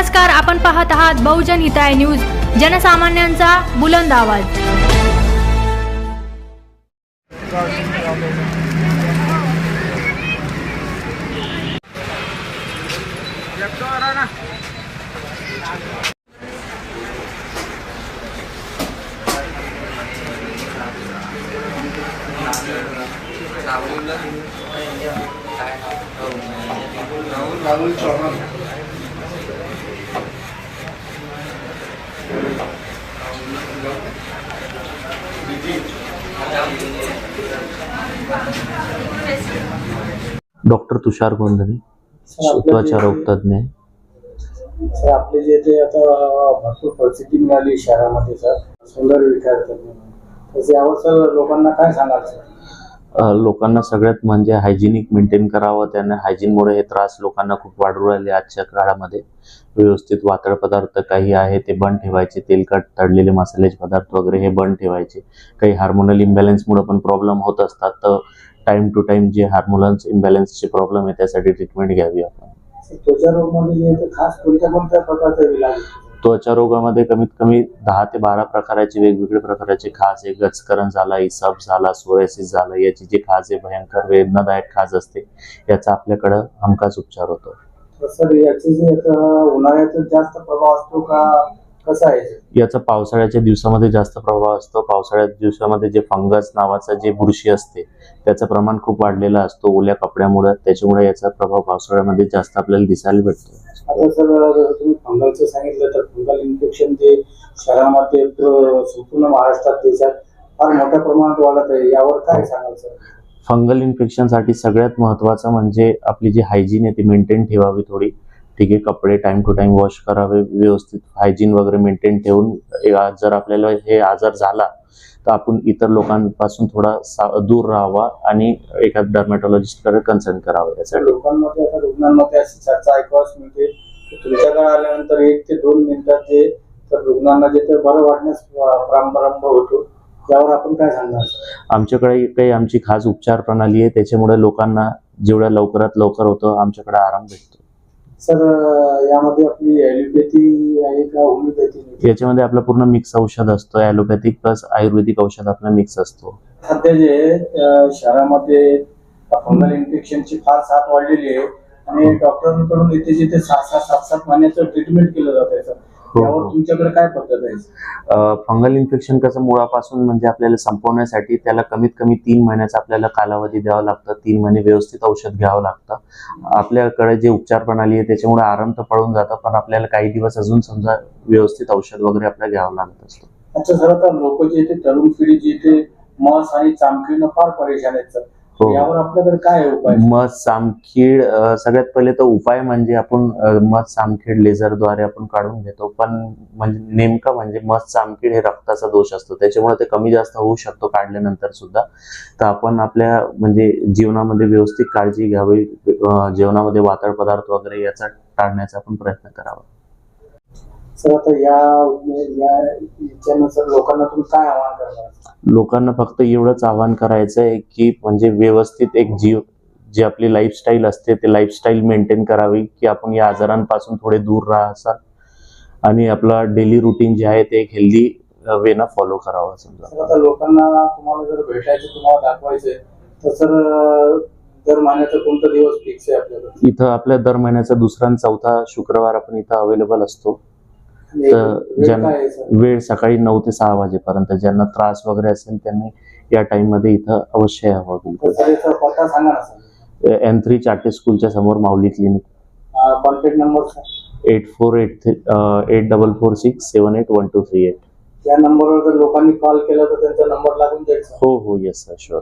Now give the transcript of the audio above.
नमस्कार, आपण पाहत आहात बहुजन हिताय न्यूज, जनसामान्यांचा बुलंद आवाज। डॉक्टर तुषार गोंधळे, त्वचा रोग तज्ञ। सर, आपले जे ते आता भरपूर परिस्थिती मिळाली शहरामध्ये सर, सुंदर विकास तसे यावर सर लोकांना काय सांगाल सर? लोकांना सगळ्यात म्हणजे हायजिनिक मेंटेन करावं। त्यांना हायजीनमुळे हे त्रास लोकांना खूप वाढू राहिले आजच्या काळामध्ये। व्यवस्थित वातळ पदार्थ काही आहे ते बंद ठेवायचे, तेलकट तळलेले मसाल्याचे पदार्थ वगैरे हे बंद ठेवायचे। काही हार्मोनल इम्बॅलन्समुळे पण प्रॉब्लेम होत असतात, तर टाइम टू टाइम जे हार्मोनल इम्बॅलन्सचे प्रॉब्लेम आहे त्यासाठी ट्रीटमेंट घ्यावी आपण। त्वचा रोगमध्ये जे ते खास कोणत्या प्रकारचा इलाज? त्वचा रोगामध्ये कमीत कमी 10 ते 12 प्रकाराचे वेगवेगळे प्रकारचे खाज आहे। गचकरण झाला, इसब झाला, सोरायसिस झाला, याची जी खाज आहे भयंकर वेदनादायक खाज असते, याचा आपल्याकडे हमखास उपचार होतो। सर, याचे जे उन्हाळ्यात जास्त प्रभाव असतो का कसा आहे? याचा पावसाळ्याच्या दिवसामध्ये जास्त प्रभाव असतो। पावसाळ्याच्या दिवसामध्ये जे फंगस नावाचा जे बुरशी असते त्याचं प्रमाण खूप वाढलेलं असतो ओल्या कपड्यामुळे, त्याच्यामुळे याचा प्रभाव पावसाळ्यामध्ये जास्त आपल्याला दिसायला भेटतो। आता सर, जसं तुम्ही फंगलचं सांगितलं तर फंगल इन्फेक्शन जे शहरामध्ये संपूर्ण महाराष्ट्रात देशात फार मोठ्या प्रमाणात वाढत आहे, यावर काय सांगाल सर? फंगल इन्फेक्शनसाठी सगळ्यात महत्त्वाचं म्हणजे आपली जी हायजीन आहे ती मेंटेन ठेवावी थोडी। ठीक आहे, कपडे टाइम टू टाइम वॉश करावे, व्यवस्थित हायजीन वगैरे मेंटेन ठेवून जर आपल्याला हे आजार झाला तर आपण इतर लोकांपासून थोडा दूर राहावा आणि एका डर्मॅटॉलॉजिस्टकडे कन्सल्ट करावं। यासाठी लोकांमध्ये आता रुग्णांमध्ये अशी चर्चा ऐकावयास मिळते की तुमच्याकडे आल्यानंतर 1 ते 2 मिनिटात जे तर रुग्णांना जे ते बरं वाटण्यास प्रारंभ होतो, यावर आपण काय सांगणार? आमच्याकडे काही आमची खास उपचार प्रणाली आहे, त्याच्यामुळे लोकांना जेवढ्या लवकरात लवकर होतं आमच्याकडे आराम भेटतो। सर, यामध्ये आपली ॲलोपॅथी आहे का होमिओपॅथी? याच्यामध्ये आपला पूर्ण मिक्स औषध असतो, ॲलोपॅथिक प्लस आयुर्वेदिक औषध आपला मिक्स असतो। सध्या जे शहरामध्ये फंगल इन्फेक्शनची फार साथ वाढलेली आहे आणि डॉक्टरांकडून इथे जिथे 6-7 महिन्याचं ट्रीटमेंट केलं जात आहे सर, यावर तुमच्याकडे काय पद्धत आहे? फंगल इन्फेक्शन कसं मुळापासून म्हणजे आपल्याला संपवण्यासाठी त्याला कमीत कमी 3 महिन्याचा आपल्याला कालावधी द्यावा लागतं। 3 महिने व्यवस्थित औषध घ्यावं लागतं। आपल्याकडे जे उपचार प्रणाली आहे त्याच्यामुळे आराम तर पडून जातं, पण आपल्याला काही दिवस अजून समजा व्यवस्थित औषध वगैरे आपल्याला घ्यावं लागत असतं। अच्छा सर, आता लोक जे ते तरुण पिढी जे ते मस आणि चामखीनं फार परेशान आहेत सर, यावर आपल्याकडे काय उपाय? मस सामखीड सगळ्यात पहिले तर उपाय म्हणजे आपण मस सामखीड लेझरद्वारे आपण काढून घेतो, पण म्हणजे नेमकं म्हणजे मस सामखीड हे रक्ताचा दोष असतो, त्याच्यामुळे ते कमी जास्त होऊ शकतो काढल्यानंतर सुद्धा। तर आपण आपल्या म्हणजे जीवनामध्ये व्यवस्थित काळजी घ्यावी, जेवणामध्ये वातळ पदार्थ वगैरे याचा टाळण्याचा आपण प्रयत्न करावा। सर, आता याच्यानुसार लोकांना तुम्ही काय आवाहन करणार? लोकांना फक्त एवढंच आवाहन करायचं आहे की म्हणजे व्यवस्थित एक जी आपली लाईफस्टाईल असते ते लाईफस्टाईल मेंटेन करावी, की आपण या आजारांपासून थोडे दूर राहायचा आणि आपला डेली रुटीन जे आहे ते एक हेल्दी वेनं फॉलो करावं। समजा आता लोकांना तुम्हाला जर भेटायचं, तुम्हाला दाखवायचंय तर सर दर महिन्याचा कोणता दिवस फिक्स आहे आपल्याकडे? इथं आपल्या दर महिन्याचा 2रा आणि 4था शुक्रवार आपण इथं अवेलेबल असतो। तर वेळ सकाळी 9 ते 6 वाजेपर्यंत। ज्यांना त्रास वगैरे असेल त्यांनी या टाइम मध्ये इथं अवश्य यावं। पत्ता सांगा ना सर। N3 चाटे स्कूलच्या समोर माऊली क्लिनिक। कॉन्टॅक्ट नंबर 848344678123 या नंबरवर जर लोकांनी कॉल केला तर त्यांचा नंबर लागून जाईल? हो, येस सर, शुअर।